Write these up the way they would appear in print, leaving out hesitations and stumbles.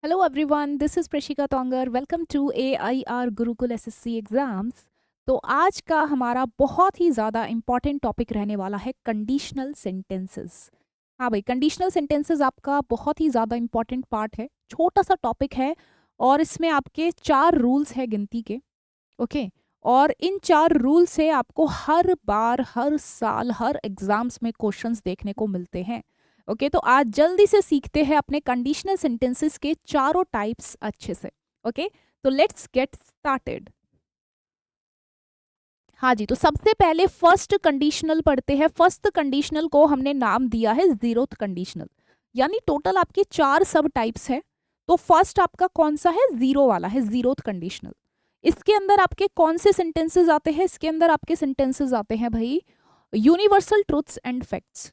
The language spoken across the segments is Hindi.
Hello everyone, this is Prashika Tongar. Welcome to AIR Gurukul SSC exams. तो आज का हमारा बहुत ही ज़्यादा इम्पॉर्टेंट टॉपिक रहने वाला है कंडीशनल सेंटेंसेस। हाँ भाई, कंडीशनल सेंटेंसेस आपका बहुत ही ज़्यादा इम्पॉर्टेंट पार्ट है। छोटा सा टॉपिक है और इसमें आपके 4 रूल्स है गिनती के। ओके। और इन 4 रूल से आपको हर बार, हर साल, हर एग्जाम्स में क्वेश्चंस देखने को मिलते हैं। ओके, तो आज जल्दी से सीखते हैं अपने कंडीशनल सेंटेंसेस के चारों टाइप्स अच्छे से। ओके, तो लेट्स गेट स्टार्टेड। हाँ जी, तो सबसे पहले फर्स्ट कंडीशनल पढ़ते हैं। फर्स्ट कंडीशनल को हमने नाम दिया है जीरोथ कंडीशनल। यानी टोटल आपके 4 सब टाइप्स है। तो फर्स्ट आपका कौन सा है? जीरो वाला है, जीरोथ कंडीशनल। इसके अंदर आपके कौन से सेंटेंसेस आते हैं? इसके अंदर आपके सेंटेंसेस आते हैं भाई यूनिवर्सल ट्रुथ्स एंड फैक्ट्स।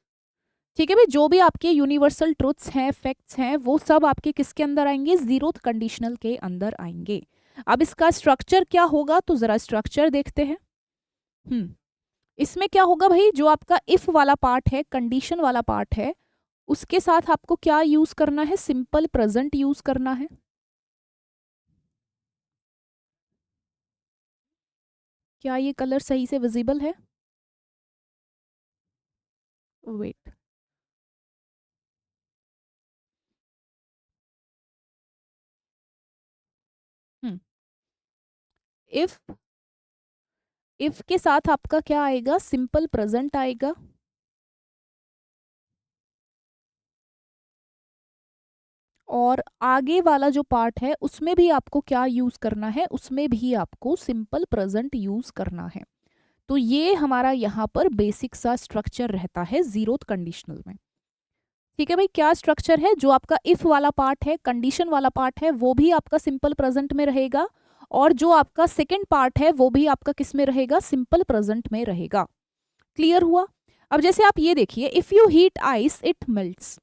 ठीक है भाई, जो भी आपके यूनिवर्सल ट्रुथ्स हैं, फैक्ट्स हैं, वो सब आपके किसके अंदर आएंगे? जीरोथ कंडीशनल के अंदर आएंगे। अब इसका स्ट्रक्चर क्या होगा, तो जरा स्ट्रक्चर देखते हैं। हम्म इसमें क्या होगा भाई, जो आपका इफ वाला पार्ट है, कंडीशन वाला पार्ट है, उसके साथ आपको क्या यूज करना है? सिंपल प्रेजेंट यूज करना है। क्या ये कलर सही से विजिबल है? वेट। हम्म इफ इफ के साथ आपका क्या आएगा? सिंपल प्रेजेंट आएगा। और आगे वाला जो पार्ट है उसमें भी आपको क्या यूज करना है? उसमें भी आपको सिंपल प्रेजेंट यूज करना है। तो ये हमारा यहाँ पर बेसिक सा स्ट्रक्चर रहता है जीरोथ कंडीशनल में। ठीक है भाई, क्या स्ट्रक्चर है? जो आपका इफ वाला पार्ट है, कंडीशन वाला पार्ट है, वो भी आपका सिंपल प्रेजेंट में रहेगा। और जो आपका सेकंड पार्ट है वो भी आपका किस में रहेगा? सिंपल प्रेजेंट में रहेगा। क्लियर हुआ? अब जैसे आप ये देखिए, if you heat ice it melts.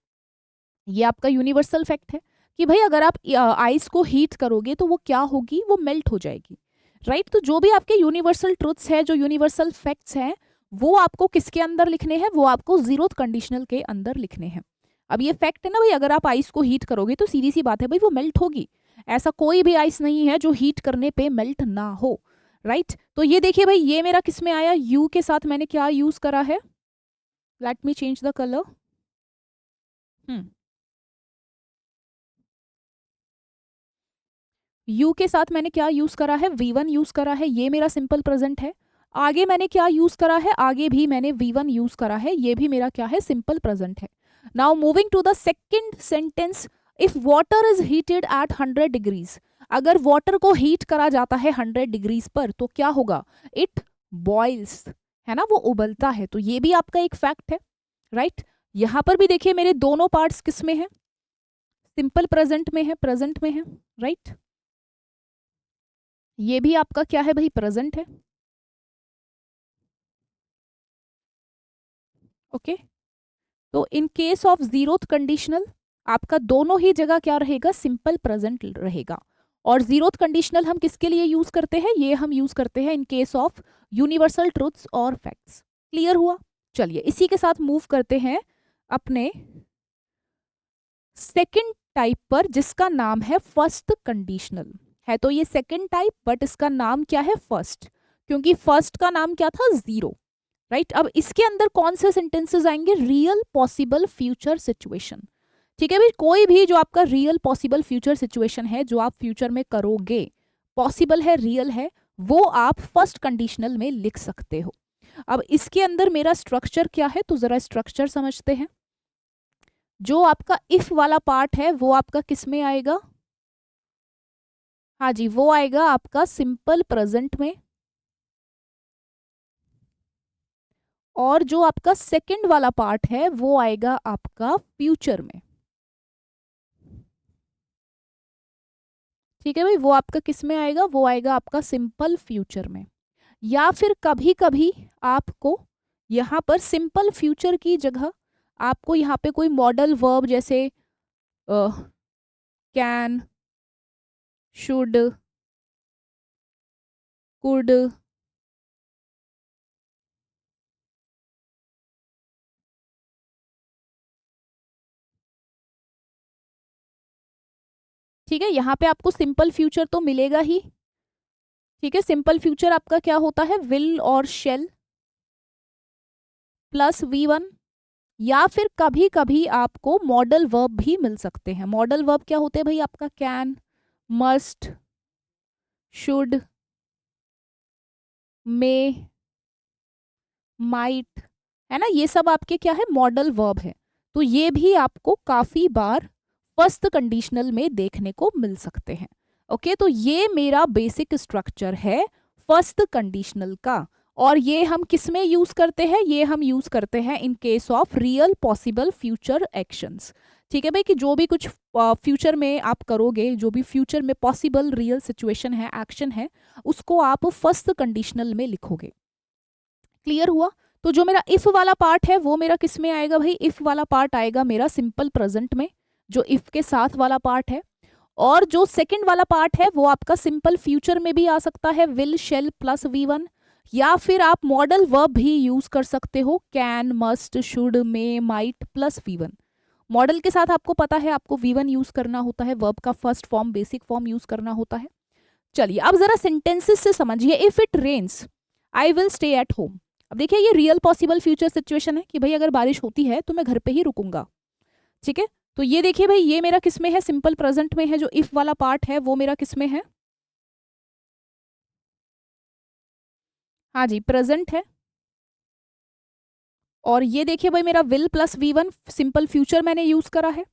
ये आपका यूनिवर्सल फैक्ट है कि भाई अगर आप आइस को हीट करोगे तो वो क्या होगी? वो मेल्ट हो जाएगी। राइट? तो जो भी आपके यूनिवर्सल ट्रुथ्स है, जो यूनिवर्सल फैक्ट्स हैं, वो आपको किसके अंदर लिखने हैं? वो आपको जीरोथ कंडीशनल के अंदर लिखने हैं। अब ये फैक्ट है ना भाई, अगर आप आइस को हीट करोगे तो सीधी सी बात है भाई, वो मेल्ट होगी। ऐसा कोई भी आइस नहीं है जो हीट करने पे मेल्ट ना हो। राइट? तो ये देखिए भाई, ये मेरा किस में आया? यू के साथ मैंने क्या यूज करा है? Let me change the colour. Hmm you के साथ मैंने क्या यूज करा है? V1 यूज करा है, ये मेरा सिंपल प्रेजेंट है। आगे मैंने क्या यूज करा है? आगे भी मैंने V1 यूज करा है, ये भी मेरा क्या है? सिंपल प्रेजेंट है। Now moving to the second sentence. If water is heated at 100 degrees. अगर वाटर को हीट करा जाता है 100 डिग्रीज पर तो क्या होगा? It boils. है ना, वो उबलता है। तो ये भी आपका एक फैक्ट है। राइट? यहां पर भी देखिए, मेरे दोनों पार्ट्स किस में है? सिंपल प्रेजेंट में है, प्रेजेंट में है। राइट? ये भी आपका क्या है भाई? प्रेजेंट है। ओके। तो इन केस ऑफ जीरोथ कंडीशनल आपका दोनों ही जगह क्या रहेगा? सिंपल प्रेजेंट रहेगा। और जीरोथ कंडीशनल हम किसके लिए यूज करते हैं? ये हम यूज करते हैं इन केस ऑफ यूनिवर्सल ट्रुथ्स और फैक्ट्स। क्लियर हुआ? चलिए, इसी के साथ मूव करते हैं अपने सेकंड टाइप पर, जिसका नाम है फर्स्ट कंडीशनल। है तो ये सेकंड टाइप, बट इसका नाम क्या है? फर्स्ट। क्योंकि फर्स्ट का नाम क्या था? जीरो। राइट? अब इसके अंदर कौन से सेंटेंसेस आएंगे? Real possible future situation. ठीक है भाई, कोई भी जो आपका रियल पॉसिबल फ्यूचर सिचुएशन है, जो आप फ्यूचर में करोगे, पॉसिबल है, रियल है, वो आप फर्स्ट कंडीशनल में लिख सकते हो। अब इसके अंदर मेरा स्ट्रक्चर क्या है, तो जरा स्ट्रक्चर समझते हैं। जो आपका इफ वाला पार्ट है वो आपका किस में आएगा? हाँ जी, वो आएगा आपका सिंपल प्रेजेंट में। और जो आपका सेकंड वाला पार्ट है वो आएगा आपका फ्यूचर में। ठीक है भाई, वो आपका किस में आएगा? वो आएगा आपका सिंपल फ्यूचर में। या फिर कभी कभी आपको यहाँ पर सिंपल फ्यूचर की जगह आपको यहाँ पे कोई मॉडल वर्ब जैसे कैन, शुड, कुड, ठीक है, यहाँ पे आपको सिंपल फ्यूचर तो मिलेगा ही। ठीक है, सिंपल फ्यूचर आपका क्या होता है, विल और शेल प्लस V1, या फिर कभी कभी आपको मॉडल वर्ब भी मिल सकते हैं। मॉडल वर्ब क्या होते हैं भाई, आपका can, must, should, may, might, है ना, ये सब आपके क्या है, मॉडल वर्ब है। तो ये भी आपको काफी बार फर्स्ट कंडीशनल में देखने को मिल सकते हैं। ओके, तो ये मेरा बेसिक स्ट्रक्चर है फर्स्ट कंडीशनल का। और ये हम किस में यूज करते हैं, ये हम यूज करते हैं इन case of real possible future actions. ठीक है भाई, कि जो भी कुछ फ्यूचर में आप करोगे, जो भी फ्यूचर में पॉसिबल रियल सिचुएशन है, एक्शन है, उसको आप फर्स्ट कंडीशनल में लिखोगे। क्लियर हुआ? तो जो मेरा इफ वाला पार्ट है वो मेरा किस में आएगा भाई, इफ वाला पार्ट आएगा मेरा सिंपल प्रेजेंट में, जो इफ के साथ वाला पार्ट है। और जो सेकंड वाला पार्ट है वो आपका सिंपल फ्यूचर में भी आ सकता है, विल, शेल प्लस V1, या फिर आप मॉडल वर्ब भी यूज कर सकते हो, can, must, should, may, might plus V1। Model के साथ आपको पता है आपको V1 यूज करना होता है, वर्ब का first form, basic form use करना होता है। चलिए अब जरा सेंटेंसेस से समझिए। If it rains I will stay at home. अब देखिए ये रियल पॉसिबल फ्यूचर सिचुएशन है कि भाई अगर बारिश होती है तो मैं घर पे ही रुकूंगा। ठीक है, तो ये देखिए भाई, ये मेरा किस में है, सिंपल प्रेजेंट में है। जो इफ वाला पार्ट है वो मेरा किस में है, हाँ जी, प्रेजेंट है। और ये देखिए भाई मेरा will plus V1 simple future मैंने यूज करा है।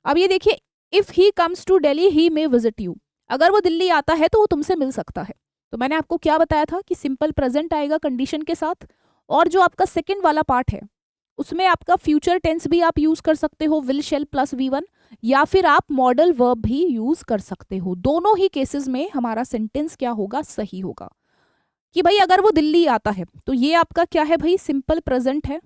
अब ये देखिए, if he comes to Delhi he may visit you. अगर वो दिल्ली आता है तो वो तुमसे मिल सकता है। तो मैंने आपको क्या बताया था कि सिंपल प्रेजेंट आएगा कंडीशन के साथ। और जो आपका सेकंड वाला पार्ट है उसमें आपका फ्यूचर टेंस भी आप यूज कर सकते हो, विल, शेल प्लस V1, या फिर आप मॉडल वर्ब भी यूज कर सकते हो। दोनों ही केसेस में हमारा सेंटेंस क्या होगा, सही होगा। कि भाई अगर वो दिल्ली आता है तो ये आपका क्या है भाई, सिंपल प्रेजेंट है,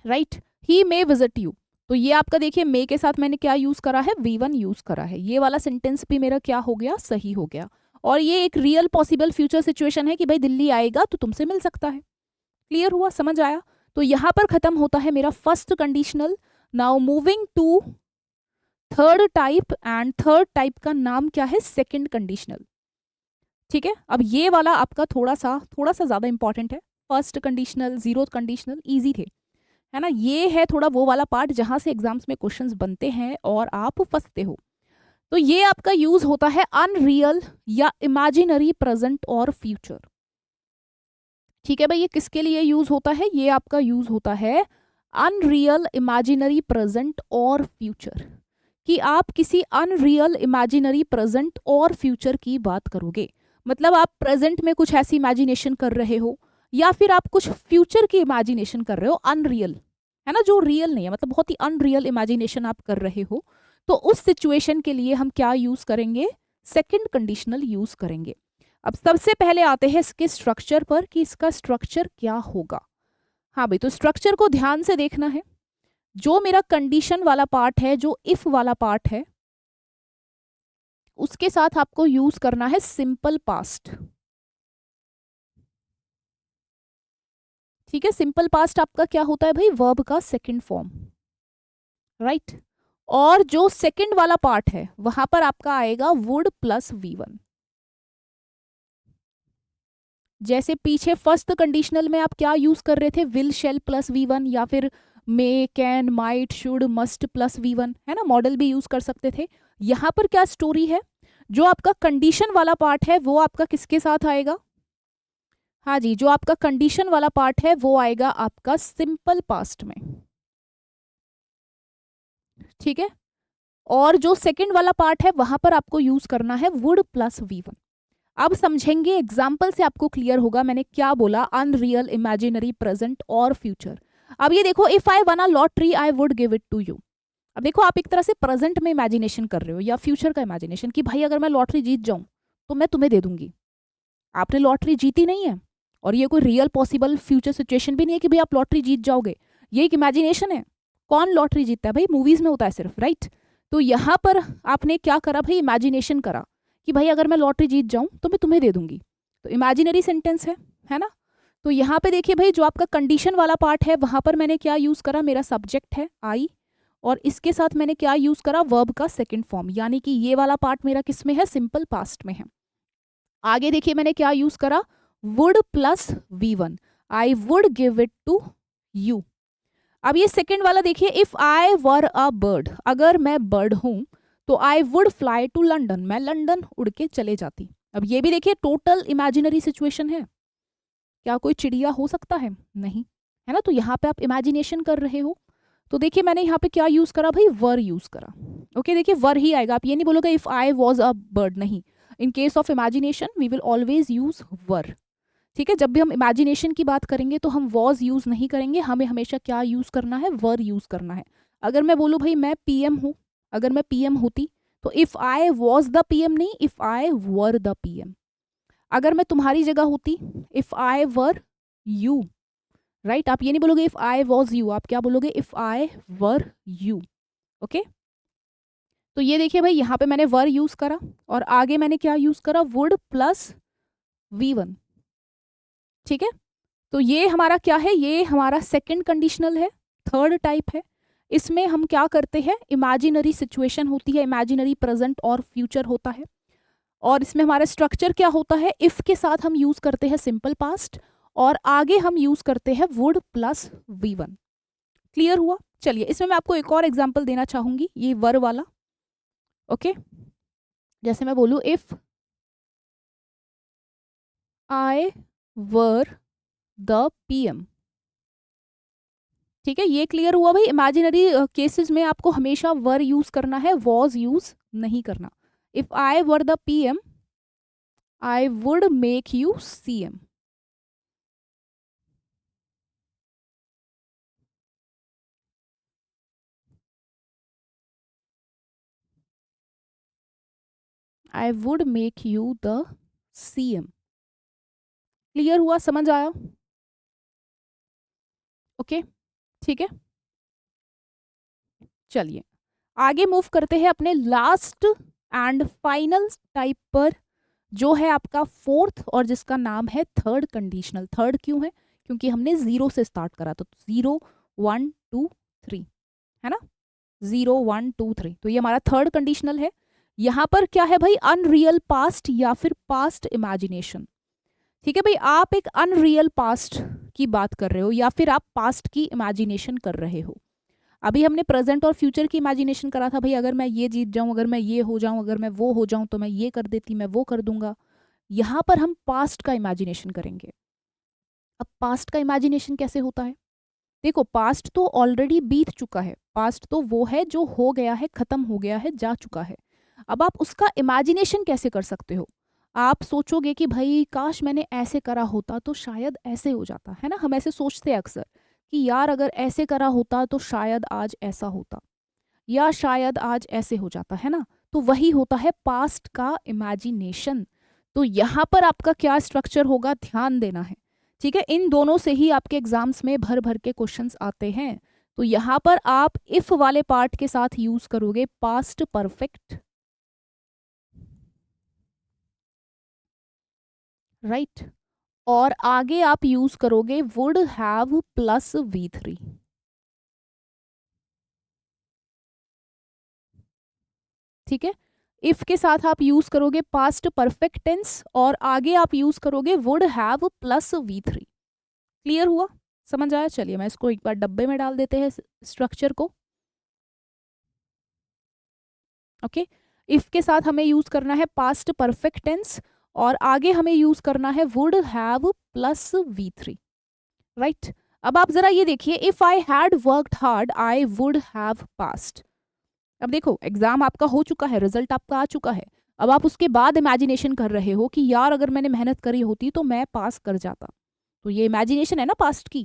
right. He may visit you, तो ये आपका देखिए मे के साथ मैंने क्या यूज करा है, V1 यूज करा है। ये वाला सेंटेंस भी मेरा क्या हो गया, सही हो गया। और ये एक रियल पॉसिबल फ्यूचर सिचुएशन है कि भाई दिल्ली आएगा तो तुमसे मिल सकता है। क्लियर हुआ, समझ आया? तो यहां पर खत्म होता है मेरा first conditional. Now moving to third type, and third type का नाम क्या है, सेकंड कंडीशनल। ठीक है, अब ये वाला आपका थोड़ा सा ज्यादा इंपॉर्टेंट है। First conditional, zero conditional easy थे, है ना। ये है थोड़ा वो वाला पार्ट जहां से एग्जाम्स में क्वेश्चंस बनते हैं और आप फंसते हो। तो ये आपका यूज होता है अनरियल या इमेजिनरी प्रेजेंट और फ्यूचर। ठीक है भाई, ये किसके लिए यूज होता है, ये आपका यूज होता है अनरियल, इमेजिनरी प्रेजेंट और फ्यूचर। कि आप किसी अनरियल, इमेजिनरी प्रेजेंट और फ्यूचर की बात करोगे। मतलब आप प्रेजेंट में कुछ ऐसी इमेजिनेशन कर रहे हो, या फिर आप कुछ फ्यूचर की इमेजिनेशन कर रहे हो, अनरियल, है ना, जो रियल नहीं है, मतलब बहुत ही अनरियल इमेजिनेशन आप कर रहे हो। तो उस सिचुएशन के लिए हम क्या यूज करेंगे, सेकंड कंडीशनल यूज करेंगे। अब सबसे पहले आते हैं इसके स्ट्रक्चर पर कि इसका स्ट्रक्चर क्या होगा। हाँ भाई, तो स्ट्रक्चर को ध्यान से देखना है। जो मेरा कंडीशन वाला पार्ट है, जो इफ वाला पार्ट है, उसके साथ आपको यूज करना है सिंपल पास्ट। ठीक है, सिंपल पास्ट आपका क्या होता है भाई, वर्ब का सेकंड फॉर्म, राइट। और जो सेकंड वाला पार्ट है वहां पर आपका आएगा वुड प्लस V1। जैसे पीछे फर्स्ट कंडीशनल में आप क्या यूज कर रहे थे, विल, शेल प्लस V1, या फिर may, can, might, should, must plus V1, है ना, मॉडल भी यूज कर सकते थे। यहां पर क्या स्टोरी है, जो आपका कंडीशन वाला पार्ट है वो आपका किसके साथ आएगा, हाँ जी, जो आपका कंडीशन वाला पार्ट है वो आएगा आपका सिंपल पास्ट में। ठीक है, और जो सेकंड वाला पार्ट है वहां पर आपको यूज करना है वुड प्लस V1। अब समझेंगे, एग्जाम्पल से आपको क्लियर होगा मैंने क्या बोला, अनरियल, इमेजिनरी, प्रेजेंट और फ्यूचर। अब ये देखो, if I won a lottery I would give it to you. अब देखो, आप एक तरह से प्रेजेंट में इमेजिनेशन कर रहे हो या फ्यूचर का इमेजिनेशन कि भाई अगर मैं लॉटरी जीत जाऊं तो मैं तुम्हें दे दूंगी। आपने लॉटरी जीती नहीं है, और ये कोई रियल पॉसिबल फ्यूचर सिचुएशन भी नहीं है कि भाई आप लॉटरी जीत जाओगे, ये एक इमेजिनेशन है। कौन लॉटरी जीतता है भाई, मूवीज में होता है सिर्फ, राइट। तो यहाँ पर आपने क्या करा भाई, इमेजिनेशन करा कि भाई अगर मैं लॉटरी जीत जाऊं तो मैं तुम्हें दे दूंगी। तो इमेजिनरी सेंटेंस है ना। तो यहाँ पे देखिए भाई, जो आपका कंडीशन वाला पार्ट है वहां पर मैंने क्या यूज करा, मेरा सब्जेक्ट है आई, और इसके साथ मैंने क्या यूज करा, वर्ब का सेकंड फॉर्म, यानी कि ये वाला पार्ट मेरा किस में है, सिंपल पास्ट में है। आगे देखिए मैंने क्या यूज करा, would plus V1, I would give it to you. अब ये सेकंड वाला देखिए, if I were a bird, अगर मैं बर्ड हूं तो I would fly to London, मैं लंदन उड़ के चले जाती। अब ये भी देखिए टोटल इमेजिनरी सिचुएशन है, क्या कोई चिड़िया हो सकता है, नहीं, है ना। तो यहाँ पे आप इमेजिनेशन कर रहे हो, तो देखिए मैंने यहाँ पे क्या यूज करा भाई, वर यूज करा। ओके, देखिए वर ही आएगा, आप ये नहीं बोलोगे if I was a bird, नहीं, in case of imagination we will always use were. ठीक है, जब भी हम इमेजिनेशन की बात करेंगे तो हम वॉज यूज नहीं करेंगे, हमें हमेशा क्या यूज करना है, वर यूज करना है। अगर मैं बोलूँ भाई मैं पीएम हूँ, अगर मैं पीएम होती तो if I was the PM, नहीं, if I were the PM. अगर मैं तुम्हारी जगह होती, if I were you, right, आप ये नहीं बोलोगे इफ आई वॉज यू, आप क्या बोलोगे, if I were you. Okay, तो ये देखिए भाई, यहाँ पे मैंने वर यूज करा और आगे मैंने क्या यूज करा, वुड प्लस V1। ठीक है, तो ये हमारा क्या है, ये हमारा सेकंड कंडीशनल है, थर्ड टाइप है। इसमें हम क्या करते हैं, इमेजिनरी सिचुएशन होती है, इमेजिनरी प्रेजेंट और फ्यूचर होता है, और इसमें हमारा स्ट्रक्चर क्या होता है, इफ के साथ हम यूज करते हैं सिंपल पास्ट और आगे हम यूज करते हैं वुड प्लस V1। क्लियर हुआ। चलिए, इसमें मैं आपको एक और एग्जांपल देना चाहूंगी, ये वर वाला। ओके, जैसे मैं बोलूं if I were the PM. ठीक है, ये क्लियर हुआ भाई, इमेजिनरी केसेस में आपको हमेशा वर यूज करना है, वॉज यूज नहीं करना। If I were the PM I would make you CM। I would make you the CM। Clear हुआ, समझ आया। ओके, ठीक है, चलिए आगे मूव करते हैं अपने लास्ट एंड फाइनल टाइप पर, जो है आपका फोर्थ और जिसका नाम है थर्ड कंडीशनल। थर्ड क्यों है, क्योंकि हमने 0 से स्टार्ट करा, तो 0 1 2 3, है ना, 0 1 2 3, तो ये हमारा थर्ड कंडीशनल है। यहाँ पर क्या है भाई, अनरियल पास्ट या फिर पास्ट इमेजिनेशन। ठीक है भाई, आप एक अनरियल पास्ट की बात कर रहे हो या फिर आप पास्ट की इमेजिनेशन कर रहे हो। अभी हमने प्रेजेंट और फ्यूचर की इमेजिनेशन करा था भाई, अगर मैं ये जीत जाऊं, अगर मैं ये हो जाऊं, अगर मैं वो हो जाऊं तो मैं ये कर देती, मैं वो कर दूंगा। यहाँ पर हम पास्ट का इमेजिनेशन करेंगे। अब पास्ट का इमेजिनेशन कैसे होता है, देखो पास्ट तो ऑलरेडी बीत चुका है, पास्ट तो वो है जो हो गया है, खत्म हो गया है, जा चुका है। अब आप उसका इमेजिनेशन कैसे कर सकते हो, आप सोचोगे कि भाई काश मैंने ऐसे करा होता तो शायद ऐसे हो जाता, है ना, हम ऐसे सोचते हैं अक्सर कि यार अगर ऐसे करा होता तो शायद आज ऐसा होता, या शायद आज ऐसे हो जाता, है ना। तो वही होता है पास्ट का इमेजिनेशन। तो यहाँ पर आपका क्या स्ट्रक्चर होगा, ध्यान देना है। ठीक है, इन दोनों से ही आपके एग्जाम्स में भर भर के क्वेश्चंस आते हैं। तो यहाँ पर आप इफ वाले पार्ट के साथ यूज करोगे पास्ट परफेक्ट, राइट, और आगे आप यूज करोगे वुड हैव प्लस V3। ठीक है, इफ के साथ आप यूज करोगे पास्ट परफेक्ट टेंस और आगे आप यूज करोगे would have plus V3। Clear हुआ, समझ आया। चलिए मैं इसको एक बार डब्बे में डाल देते हैं स्ट्रक्चर को। ओके, इफ के साथ हमें यूज करना है पास्ट परफेक्ट टेंस और आगे हमें यूज करना है would have plus V3, right. अब आप जरा ये देखिए, if I had worked hard I would have past. अब देखो एग्जाम आपका हो चुका है, रिजल्ट आपका आ चुका है, अब आप उसके बाद इमेजिनेशन कर रहे हो कि यार अगर मैंने मेहनत करी होती तो मैं पास कर जाता। तो ये इमेजिनेशन है ना पास्ट की,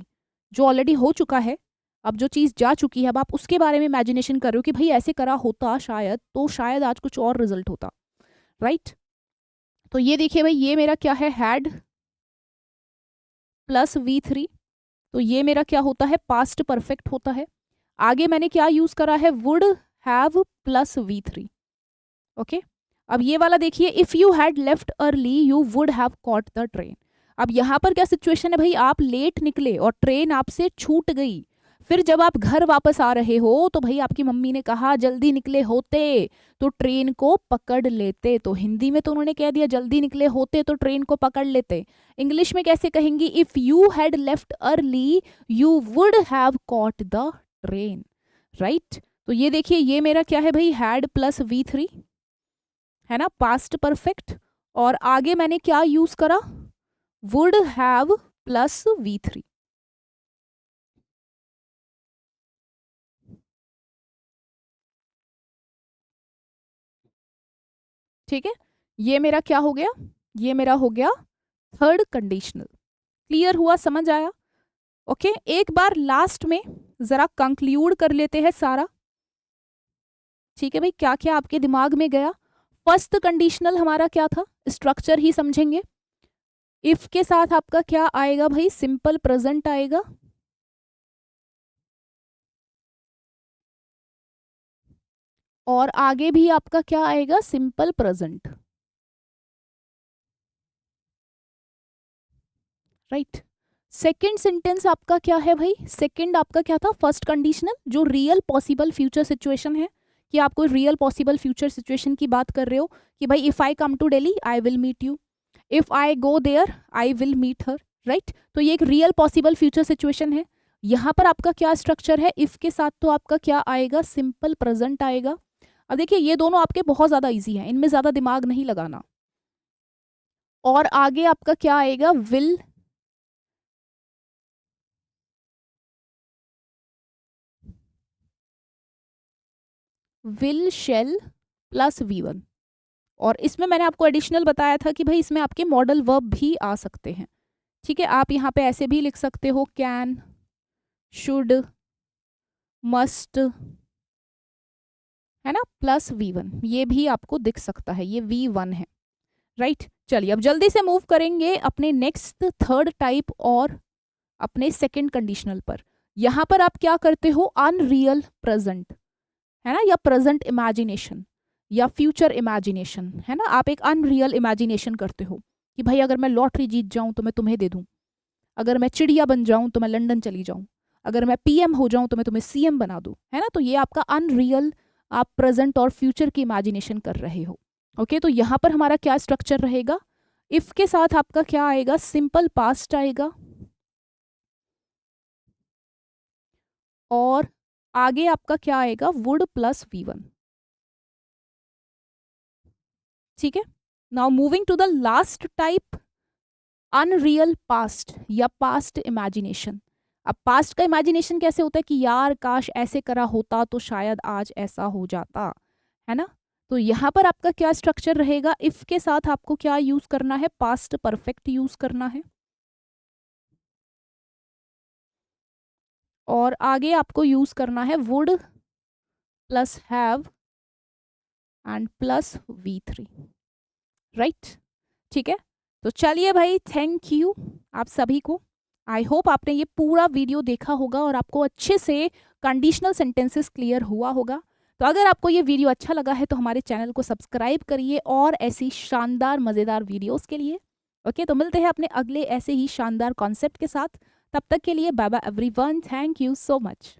जो ऑलरेडी हो चुका है। अब जो चीज़ जा चुकी है, अब आप उसके बारे में इमेजिनेशन कर रहे हो कि भाई ऐसे करा होता शायद, तो शायद आज कुछ और रिजल्ट होता, राइट। तो ये देखिए भाई, ये मेरा क्या है, हैड प्लस V3, तो ये मेरा क्या होता है, पास्ट परफेक्ट होता है। आगे मैंने क्या यूज करा है, would have plus V3। Okay, अब ये वाला देखिए, if you had left early you would have caught the train. अब यहाँ पर क्या सिचुएशन है भाई, आप लेट निकले और ट्रेन आपसे छूट गई। फिर जब आप घर वापस आ रहे हो तो भाई आपकी मम्मी ने कहा जल्दी निकले होते तो ट्रेन को पकड़ लेते। तो हिंदी में तो उन्होंने कह दिया जल्दी निकले होते तो ट्रेन को पकड़ लेते। इंग्लिश में कैसे कहेंगी, if you had left early you would have caught the train, right. तो ये देखिए, ये मेरा क्या है भाई, हैड प्लस V3 है ना, पास्ट परफेक्ट। और आगे मैंने क्या यूज करा, वुड हैव प्लस V3। ठीक है, ये मेरा क्या हो गया, ये मेरा हो गया थर्ड कंडीशनल। क्लियर हुआ, समझ आया? ओके, एक बार लास्ट में जरा कंक्लूड कर लेते हैं सारा। ठीक है भाई, क्या क्या आपके दिमाग में गया। फर्स्ट कंडीशनल हमारा क्या था, स्ट्रक्चर ही समझेंगे। इफ के साथ आपका क्या आएगा भाई, सिंपल प्रेजेंट आएगा। और आगे भी आपका क्या आएगा, simple present, right. Second sentence आपका क्या है भाई, सेकंड आपका क्या था, फर्स्ट कंडीशनल जो रियल पॉसिबल फ्यूचर सिचुएशन है, कि आप कोई रियल पॉसिबल फ्यूचर सिचुएशन की बात कर रहे हो कि भाई if I come to Delhi I will meet you, if I go there I will meet her, right. तो ये एक रियल पॉसिबल फ्यूचर सिचुएशन है। यहाँ पर आपका क्या स्ट्रक्चर है, इफ के साथ तो आपका क्या आएगा, सिंपल प्रेजेंट आएगा। अब देखिए ये दोनों आपके बहुत ज्यादा इजी हैं, इनमें ज्यादा दिमाग नहीं लगाना। और आगे आपका क्या आएगा, विल शेल प्लस V1। और इसमें मैंने आपको एडिशनल बताया था कि भाई इसमें आपके मॉडल वर्ब भी आ सकते हैं। ठीक है, आप यहाँ पे ऐसे भी लिख सकते हो, कैन, शुड, मस्ट, है ना, प्लस V1, ये भी आपको दिख सकता है, ये V1 है, राइट। चलिए अब जल्दी से मूव करेंगे अपने नेक्स्ट थर्ड टाइप और अपने सेकंड कंडीशनल पर। यहाँ पर आप क्या करते हो, अनरियल प्रेजेंट, है ना, या प्रेजेंट इमेजिनेशन या फ्यूचर इमेजिनेशन, है ना। आप एक अनरियल इमेजिनेशन करते हो कि भाई अगर मैं लॉटरी जीत जाऊं तो मैं तुम्हें दे दूं, अगर मैं चिड़िया बन जाऊं तो मैं लंदन चली जाऊं, अगर मैं PM हो जाऊं तो मैं तुम्हें CM बना दूं, है ना। तो ये आपका अनरियल, आप प्रेजेंट और फ्यूचर की इमेजिनेशन कर रहे हो। ओके, तो यहाँ पर हमारा क्या स्ट्रक्चर रहेगा, इफ के साथ आपका क्या आएगा, सिंपल पास्ट आएगा। और आगे आपका क्या आएगा, वुड प्लस V1। ठीक है, now moving to the last type, unreal past या पास्ट इमेजिनेशन। अब पास्ट का इमेजिनेशन कैसे होता है कि यार काश ऐसे करा होता तो शायद आज ऐसा हो जाता, है ना। तो यहाँ पर आपका क्या स्ट्रक्चर रहेगा, इफ के साथ आपको क्या यूज करना है, पास्ट परफेक्ट यूज करना है। और आगे आपको यूज करना है would plus have and plus V3, right. ठीक है, तो चलिए भाई, थैंक यू आप सभी को। आई होप आपने ये पूरा वीडियो देखा होगा और आपको अच्छे से कंडीशनल सेंटेंसेस क्लियर हुआ होगा। तो अगर आपको ये वीडियो अच्छा लगा है तो हमारे चैनल को सब्सक्राइब करिए और ऐसी शानदार मज़ेदार वीडियोस के लिए। ओके, तो मिलते हैं अपने अगले ऐसे ही शानदार कॉन्सेप्ट के साथ। तब तक के लिए bye bye everyone, thank you so much.